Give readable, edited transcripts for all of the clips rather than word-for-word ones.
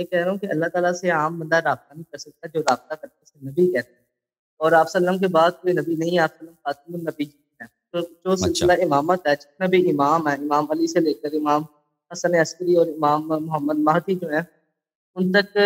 یہ کہہ رہا ہوں کہ اللہ تعالیٰ سے عام بندہ رابطہ نہیں کر سکتا جو رابطہ کرتے اسے نبی کہتے ہیں، اور آپ صلی اللہ علیہ وسلم کے بعد کوئی نبی نہیں ہے، آپ صلی اللہ علیہ وسلم خاتم النبی ہیں۔ تو جو اچھا سلسلہ امامت ہے، جتنا بھی امام ہے، امام علی سے لے کر امام حسن عسکری اور امام محمد مہدی جو ہیں ان تک،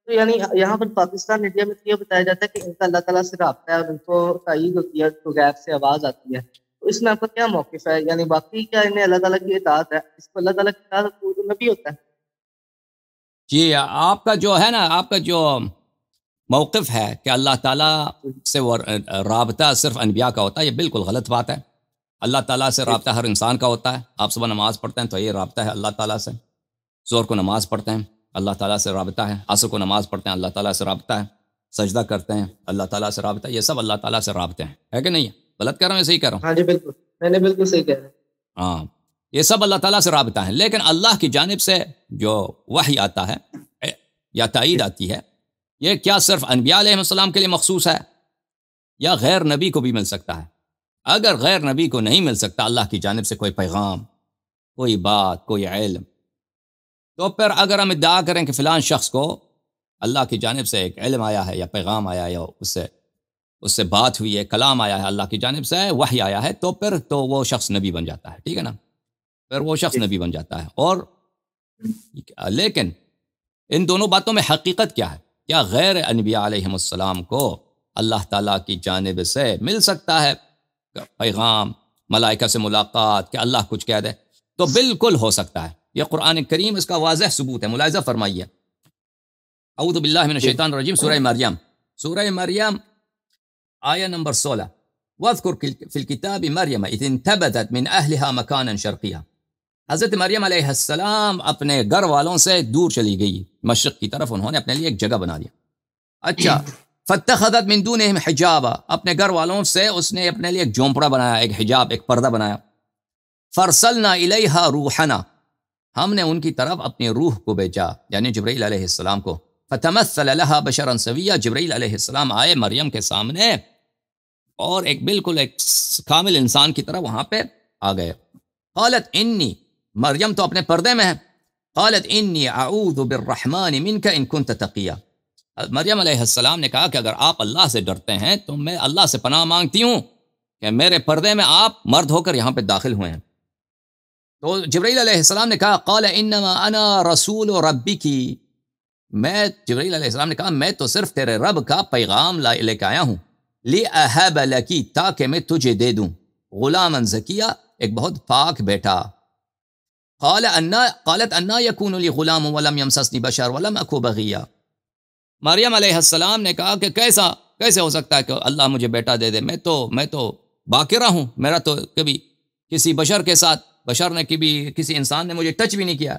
تو یعنی یہاں پر پاکستان انڈیا میں تو یہ بتایا جاتا ہے کہ ان کا اللہ تعالیٰ سے رابطہ ہے اور ان کو تائید ہوتی ہے، تو غیب سے آواز آتی ہے، تو اس میں آپ کا کیا موقف ہے؟ یعنی باقی کیا انہیں اللہ تعالیٰ کی اطاعت ہے؟ اس کو اللہ تعالیٰ کی اطاعت تو نبی ہوتا ہے۔ جی، آپ کا جو ہے نا، آپ کا جو موقف ہے کہ اللہ تعالیٰ سے وہ رابطہ صرف انبیاء کا ہوتا ہے، یہ بالکل غلط بات ہے۔ اللہ تعالیٰ سے رابطہ ہر انسان کا ہوتا ہے۔ آپ صبح نماز پڑھتے ہیں تو یہ رابطہ ہے اللہ تعالیٰ سے، ظہر کو نماز پڑھتے ہیں اللہ تعالیٰ سے رابطہ ہے، عصر کو نماز پڑھتے ہیں اللہ تعالیٰ سے رابطہ ہے، سجدہ کرتے ہیں اللہ تعالیٰ سے رابطہ ہے، یہ سب اللہ تعالیٰ سے رابطے ہیں، ہے کہ نہیں ہے؟ غلط کہہ رہا ہوں یا صحیح کہہ رہا ہوں؟ ہاں جی بالکل، میں نے بالکل صحیح کہہ رہا ہے۔ ہاں، یہ سب اللہ تعالیٰ سے رابطہ ہے، لیکن اللہ کی جانب سے جو وحی آتا ہے یا تائید آتی ہے، یہ کیا صرف انبیاء علیہ السلام کے لیے مخصوص ہے یا غیر نبی کو بھی مل سکتا ہے؟ اگر غیر نبی کو نہیں مل سکتا اللہ کی جانب سے کوئی پیغام، کوئی بات، کوئی علم، تو پھر اگر ہم ادعا کریں کہ فلان شخص کو اللہ کی جانب سے ایک علم آیا ہے یا پیغام آیا ہے یا اس سے بات ہوئی ہے، کلام آیا ہے اللہ کی جانب سے، وحی آیا ہے، تو پھر تو وہ شخص نبی بن جاتا ہے، ٹھیک ہے نا؟ پھر وہ شخص جی نبی بن جاتا ہے۔ اور لیکن ان دونوں باتوں میں حقیقت کیا ہے؟ کیا غیر انبیاء علیہ السلام کو اللہ تعالیٰ کی جانب سے مل سکتا ہے پیغام، ملائکہ سے ملاقات، کہ اللہ کچھ کہہ دے؟ تو بالکل ہو سکتا ہے، یہ قرآن کریم اس کا واضح ثبوت ہے، ملاحظہ فرمائیے۔ اعوذ باللہ من جی الشیطان الرجیم، سورہ مریم، سورہ مریم آیہ نمبر 16، وَاذْكُرْ فِي الْكِتَابِ مَرْيَمَ إِذِ انْتَبَذَتْ مِنْ أَهْلِهَا مَكَانًا شَرْقِيًّا۔ حضرت مریم علیہ السلام اپنے گھر والوں سے دور چلی گئی، مشرق کی طرف انہوں نے اپنے لیے ایک جگہ بنا دیا۔ اچھا، فَاتَّخَذَتْ مِن دُونِهِمْ حِجَابًا، اپنے گھر والوں سے اس نے اپنے لیے ایک جھونپڑا بنایا، ایک حجاب، ایک پردہ بنایا۔ فَأَرْسَلْنَا إِلَيْهَا رُوحَنَا، ہم نے ان کی طرف اپنے روح کو بھیجا، یعنی جبرائیل علیہ السلام کو۔ فَتَمَثَّلَ لَهَا بَشَرًا سَوِيًّا، جبرائیل علیہ السلام آئے مریم کے سامنے اور ایک بالکل ایک کامل انسان کی طرح وہاں پہ آ گئے۔ قالت انی، مریم تو اپنے پردے میں ہے، قالت انی اعوذ بالرحمن منک ان کنت تقیا، مریم علیہ السلام نے کہا کہ اگر آپ اللہ سے ڈرتے ہیں تو میں اللہ سے پناہ مانگتی ہوں کہ میرے پردے میں آپ مرد ہو کر یہاں پہ داخل ہوئے ہیں۔ تو جبرائیل علیہ السلام نے کہا قال انما انا رسول ربک، میں، جبرائیل علیہ السلام نے کہا میں تو صرف تیرے رب کا پیغام لے کے آیا ہوں، لِأَهَبَ لَكِ، تاکہ میں تجھے دے دوں، غلامًا زکیہ، ایک بہت پاک بیٹا۔ قالت انا یکون لی غلام ولم یمسسنی بشر ولم اکو بغیہ، مریم علیہ السلام نے کہا کہ کیسے ہو سکتا ہے کہ اللہ مجھے بیٹا دے دے، میں تو باقرہ ہوں، میرا تو کبھی کسی بشر نے کسی انسان نے مجھے ٹچ بھی نہیں کیا۔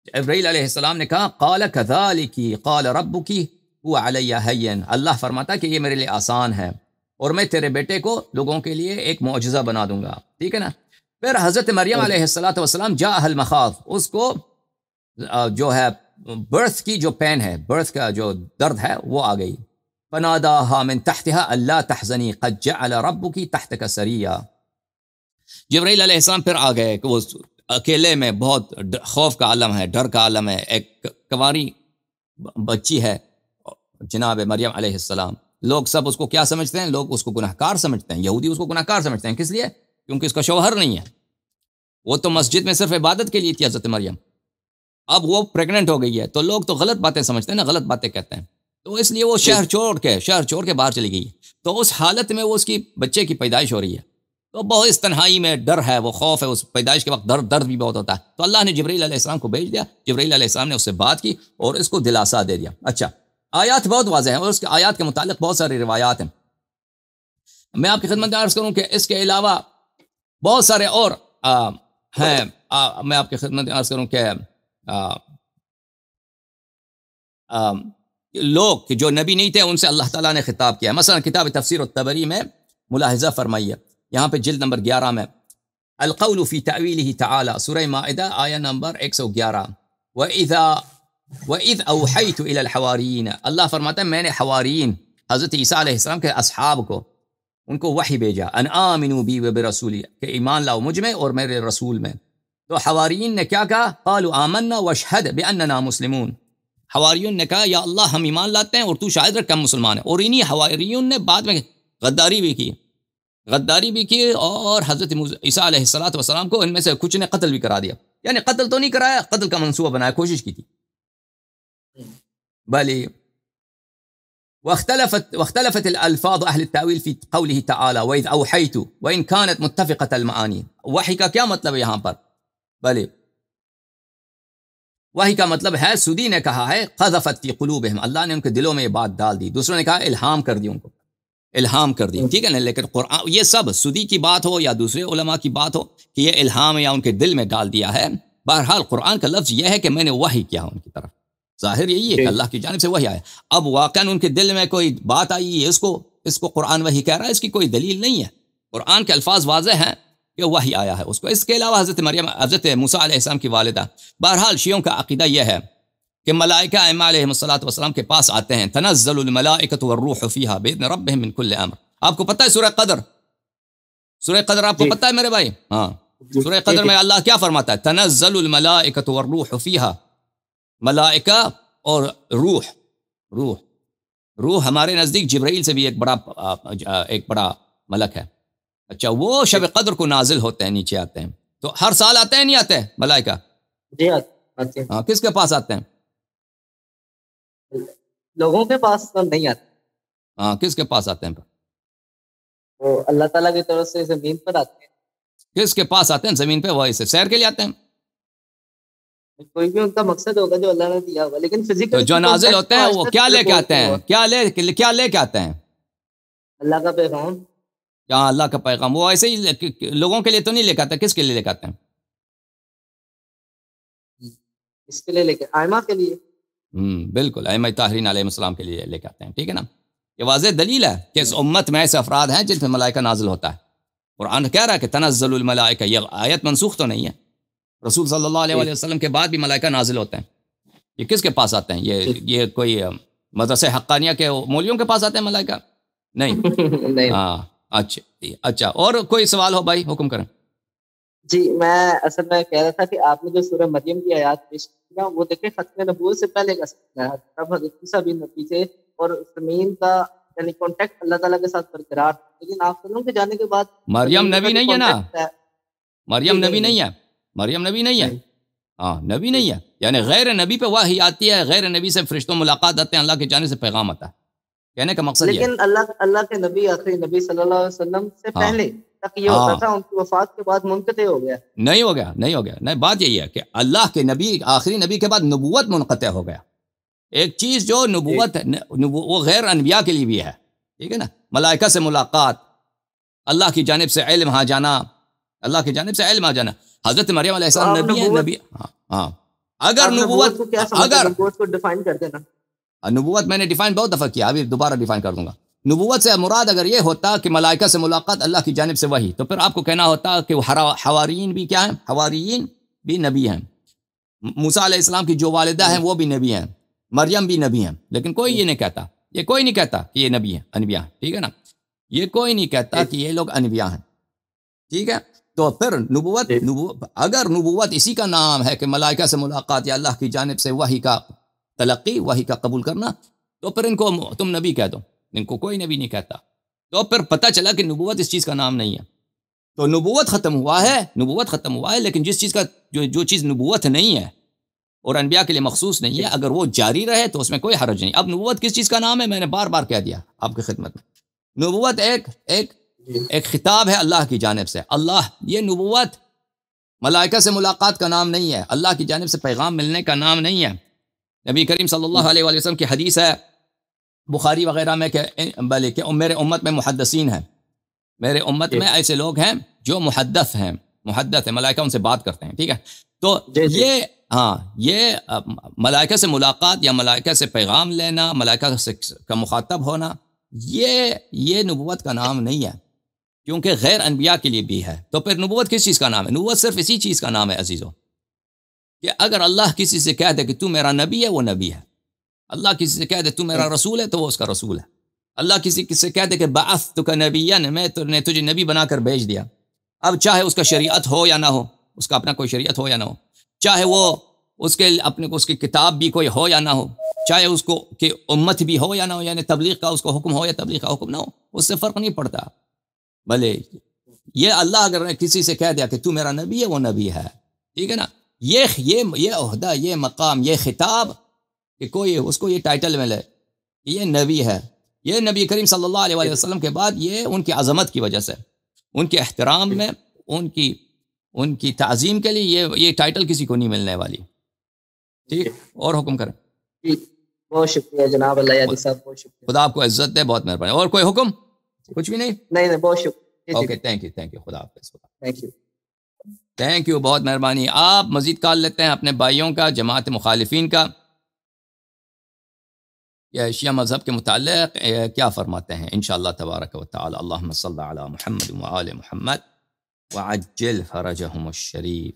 جبرائیل علیہ السلام نے کہا قال کذالک قال ربک هو علی ہین، اللہ فرماتا کہ یہ میرے لیے آسان ہے اور میں تیرے بیٹے کو لوگوں کے لیے ایک معجزہ بنا دوں گا، ٹھیک ہے نا؟ پھر حضرت مریم علیہ السلام جاء المخاض، اس کو جو ہے برتھ کی جو پین ہے، برتھ کا جو درد ہے وہ آ گئی۔ فناداها من تحتها الا تحزنی قد جعل ربک تحتک سریا، جبرائیل علیہ السلام پھر آ گئے کہ وہ اکیلے میں بہت خوف کا عالم ہے، ڈر کا عالم ہے، ایک کنواری بچی ہے جناب مریم علیہ السلام، لوگ سب اس کو کیا سمجھتے ہیں؟ لوگ اس کو گناہگار سمجھتے ہیں، یہودی اس کو گناہگار سمجھتے ہیں، کس لیے؟ کیونکہ اس کا شوہر نہیں ہے، وہ تو مسجد میں صرف عبادت کے لیے تھی حضرت مریم، اب وہ پریگننٹ ہو گئی ہے تو لوگ تو غلط باتیں سمجھتے ہیں نا، غلط باتیں کہتے ہیں، تو اس لیے وہ شہر چھوڑ کے باہر چلی گئی، تو اس حالت میں وہ اس کی بچے کی پیدائش ہو رہی ہے، تو بہت اس تنہائی میں ڈر ہے، وہ خوف ہے، اس پیدائش کے وقت درد بھی بہت ہوتا ہے، تو اللہ نے جبرائیل علیہ السلام کو بھیج دیا، جبرائیل علیہ السلام نے اس سے بات کی اور اس کو دلاسا دے دیا۔ اچھا، آیات بہت واضح ہیں اور اس کے آیات کے متعلق بہت ساری روایات ہیں، میں آپ کی خدمت میں عرض کروں کہ اس کے علاوہ بہت سارے اور ہیں، میں آپ کی خدمت میں عرض کروں کہ لوگ جو نبی نہیں تھے ان سے اللہ تعالیٰ نے خطاب کیا ہے، مثلا کتاب تفسیر الطبری میں ملاحظہ فرمائیے، یہاں پہ جلد نمبر 11 میں القول فی تعویلہ تعالی، سورہ مائدہ آیہ نمبر 111، وَإِذْ أَوْحَيْتُ إِلَى الْحَوَارِيِّينَ، اللہ فرماتا ہے میں نے حوارین حضرت عیسیٰ علیہ السلام کے اصحاب کو، ان کو وحی بھیجا، ان آمنوا بی وبرسولی، کہ ایمان لاؤ مجھ میں اور میرے رسول میں، تو حواریین نے کیا کہا؟ قالوا آمنا واشہد باننا مسلمون. حواریون نے کہا یا اللہ ہم ایمان لاتے ہیں اور تو شاہد رکھ ہم مسلمان ہیں. اور انہی حواریون نے بعد میں غداری بھی کی اور حضرت عیسیٰ علیہ السلام کو ان میں سے کچھ نے قتل بھی کرا دیا. یعنی قتل تو نہیں کرایا، قتل کا منصوبہ بنایا، کوشش کی تھی. بلی واختلفت الالفاظ اہل التاویل فی قوله تعالی وَإِذْ أَوْحَيْتُ وَإِنْ كَانَتْ مُتَّفِقَةَ الْمَعَانِي. وحی کا کیا مطلب ہے یہاں پر؟ بلی وحی کا مطلب ہے سودی نے کہا ہے قذفت فی قلوبہم، اللہ نے ان کے دلوں میں یہ بات ڈال دی. دوسروں نے کہا الہام کر دی، ان کو الہام کر دی. ٹھیک ہے نا. لیکن قرآن یہ سب سودی کی بات ہو یا دوسرے علماء کی بات ہو کہ یہ الہام یا ان کے دل میں ڈال دیا ہے، بہرحال قرآن کا لفظ یہ ہے کہ میں نے وحی کیا ان کی طرف. ظاہر یہی ہے کہ اللہ کی جانب سے وحی آیا. اب واقعاً ان کے دل میں کوئی بات آئی ہے، اس کو قرآن وحی کہہ رہا ہے، اس کی کوئی دلیل نہیں ہے. قرآن کے الفاظ واضح ہیں کہ وحی آیا ہے اس کو. اس کے علاوہ حضرت موسیٰ علیہ السلام کی والدہ. بہرحال شیعوں کا عقیدہ یہ ہے کہ ملائکہ علیہ السلام کے پاس آتے ہیں. تنزل الملائکۃ والروح فیہا بإذن ربہم من کل امر. آپ کو پتہ ہے سورہ قدر آپ کو پتہ ہے میرے بھائی؟ ہاں، سورہ قدر میں اللہ کیا فرماتا ہے؟ تنزل الملائکۃ والروح فیہا. ملائکہ اور روح ہمارے نزدیک جبرائیل سے بھی ایک بڑا ملک ہے. اچھا، وہ شب قدر کو نازل ہوتے ہیں، نیچے آتے ہیں. تو ہر سال آتے ہیں نہیں آتے ملائکہ؟ جی آتے ہیں. ہاں، کس کے پاس آتے ہیں؟ لوگوں کے پاس تو نہیں آتے. ہاں، کس کے پاس آتے ہیں؟ وہ اللہ تعالیٰ کی طرف سے زمین پر آتے ہیں. کس کے پاس آتے ہیں زمین پہ؟ وہی سے سیر کے لیے آتے ہیں. کوئی بھی ان کا مقصد ہوگا جو اللہ نے دیا ہوگا، لیکن فزیکل جو نازل ہوتے ہیں وہ کیا لے کے آتے ہیں؟ کیا لے کے آتے ہیں؟ اللہ کا پیغام. کیا اللہ کا پیغام؟ وہ ایسے ہی لوگوں کے لیے تو نہیں لے کے آتے. کس کے لیے لے کے آتے ہیں؟ اس کے لیے لے کے ائمہ کے لیے. بالکل، ائمہ طاہرین علیہ السلام کے لیے لے کے آتے ہیں. ٹھیک ہے نا. یہ واضح دلیل ہے کہ اس امت میں ایسے افراد ہیں جن پہ ملائکہ نازل ہوتا ہے. قرآن کہہ رہا ہے کہ تنزل الملائکہ. یہ آیت منسوخ تو نہیں ہے. رسول صلی اللہ علیہ وسلم کے بعد بھی ملائکہ نازل ہوتے ہیں. یہ کس کے پاس آتے ہیں؟ یہ کوئی مدرسہ حقانیہ کے مولیوں کے پاس آتے ہیں ملائکہ؟ نہیں. ہاں، اچھا. اور کوئی سوال ہو بھائی حکم کریں. جی، میں اصل میں کہہ رہا تھا کہ آپ نے جو سورہ مریم کی آیات پیش کی نا، وہ دیکھیں ختم نبوت سے پہلے کا ہے. تب حضرت عیسیٰ بھی نبی تھے اور زمین کا یعنی کانٹیکٹ اللہ تعالیٰ کے ساتھ برقرار. لیکن آپ سنوں کے جانے کے بعد مریم نبی نہیں ہے نا. مریم نبی نہیں ہے. ہاں، نبی نہیں ہے. یعنی غیر نبی پہ وحی آتی ہے، غیر نبی سے فرشتوں ملاقات آتے ہیں، اللہ کی جانب سے پیغام آتا ہے. کہنے کا مقصد یہ ہے. لیکن اللہ کے نبی آخری نبی صلی اللہ علیہ وسلم سے پہلے تک یہ ہوتا تھا، ان کی وفات کے بعد منقطع ہو گیا. نہیں ہو گیا. نہیں، بات یہی ہے کہ اللہ کے نبی آخری نبی کے بعد نبوت منقطع ہو گیا. ایک چیز جو نبوت وہ غیر انبیاء کے لیے بھی ہے. ٹھیک ہے نا. ملائکہ سے ملاقات، اللہ کی جانب سے علم آ جانا. حضرت مریم علیہ السلام نبی. ہاں، اگر نبوت کو ڈیفائن کر دینا. نبوت میں نے ڈیفائن بہت دفعہ کیا، ابھی دوبارہ ڈیفائن کر دوں گا. نبوت سے مراد اگر یہ ہوتا کہ ملائکہ سے ملاقات اللہ کی جانب سے وحی، تو پھر آپ کو کہنا ہوتا کہ حواریین بھی کیا ہیں؟ حواریین بھی نبی ہیں. موسیٰ علیہ السلام کی جو والدہ ہیں وہ بھی نبی ہیں، مریم بھی نبی ہیں. لیکن کوئی یہ نہیں کہتا کہ یہ نبی ہیں، انبیاء ہیں. ٹھیک ہے نا. یہ کوئی نہیں کہتا کہ یہ لوگ انبیاء ہیں. ٹھیک ہے. تو پھر نبوت اگر نبوت اسی کا نام ہے کہ ملائکہ سے ملاقات یا اللہ کی جانب سے وحی کا تلقی، وحی کا قبول کرنا، تو پھر ان کو تم نبی کہہ دو. ان کو کوئی نبی نہیں کہتا. تو پھر پتہ چلا کہ نبوت اس چیز کا نام نہیں ہے. تو نبوت ختم ہوا ہے، لیکن جس چیز کا جو چیز نبوت نہیں ہے اور انبیاء کے لیے مخصوص نہیں ہے، اگر وہ جاری رہے تو اس میں کوئی حرج نہیں. اب نبوت کس چیز کا نام ہے؟ میں نے بار بار کہہ دیا آپ کی خدمت میں. نبوت ایک خطاب ہے اللہ کی جانب سے. یہ نبوت ملائکہ سے ملاقات کا نام نہیں ہے، اللہ کی جانب سے پیغام ملنے کا نام نہیں ہے. نبی کریم صلی اللہ علیہ وسلم کی حدیث ہے بخاری وغیرہ میں کہ میرے امت میں محدثین ہیں. میرے امت میں ایسے لوگ ہیں جو محدث ہیں، ملائکہ ان سے بات کرتے ہیں. ٹھیک ہے. تو یہ ملائکہ سے ملاقات یا ملائکہ سے پیغام لینا، ملائکہ کا مخاطب ہونا، یہ نبوت کا نام نہیں ہے، کیونکہ غیر انبیاء کے لیے بھی ہے. تو پھر نبوت کس چیز کا نام ہے؟ نبوت صرف اسی چیز کا نام ہے عزیزو، کہ اگر اللہ کسی سے کہہ دے کہ تو میرا نبی ہے، وہ نبی ہے. اللہ کسی سے کہہ دے تو میرا رسول ہے، تو وہ اس کا رسول ہے. اللہ کسی سے کہہ دے کہ بعثتک نبیا، میں نے تجھے نبی بنا کر بھیج دیا. اب چاہے اس کا شریعت ہو یا نہ ہو، اس کا اپنا کوئی شریعت ہو یا نہ ہو، چاہے وہ اس کی کتاب بھی کوئی ہو یا نہ ہو، چاہے اس کو کہ امت بھی ہو یا نہ ہو، یعنی تبلیغ کا اس کو حکم ہو یا تبلیغ کا حکم نہ ہو، اس سے فرق نہیں پڑتا. بھلے یہ اللہ اگر کسی سے کہہ دیا کہ تو میرا نبی ہے، وہ نبی ہے، ٹھیک ہے نا. یہ عہدہ، یہ مقام، یہ خطاب کہ کوئی اس کو یہ ٹائٹل ملے، یہ نبی ہے، یہ نبی کریم صلی اللہ علیہ وآلہ وسلم کے بعد یہ ان کی عظمت کی وجہ سے، ان کے احترام میں، ان کی تعظیم کے لیے یہ ٹائٹل کسی کو نہیں ملنے والی. ٹھیک، اور حکم کریں. بہت شکریہ جناب اللہ یادی صاحب، بہت شکریہ. خدا آپ کو عزت دے، بہت مہربانی. اور کوئی حکم؟ کچھ بھی نہیں؟ نہیں، بہت شکریہ. Okay, thank you. خدا حافظ. تھینک یو، بہت مہربانی. آپ مزید کال لیتے ہیں اپنے بھائیوں کا، جماعت مخالفین کا، یا شیعہ مذہب کے متعلق کیا فرماتے ہیں انشاءاللہ تبارک و تعالی. اللہم صلی علی محمد و آل محمد وعجل فرجہم الشریف.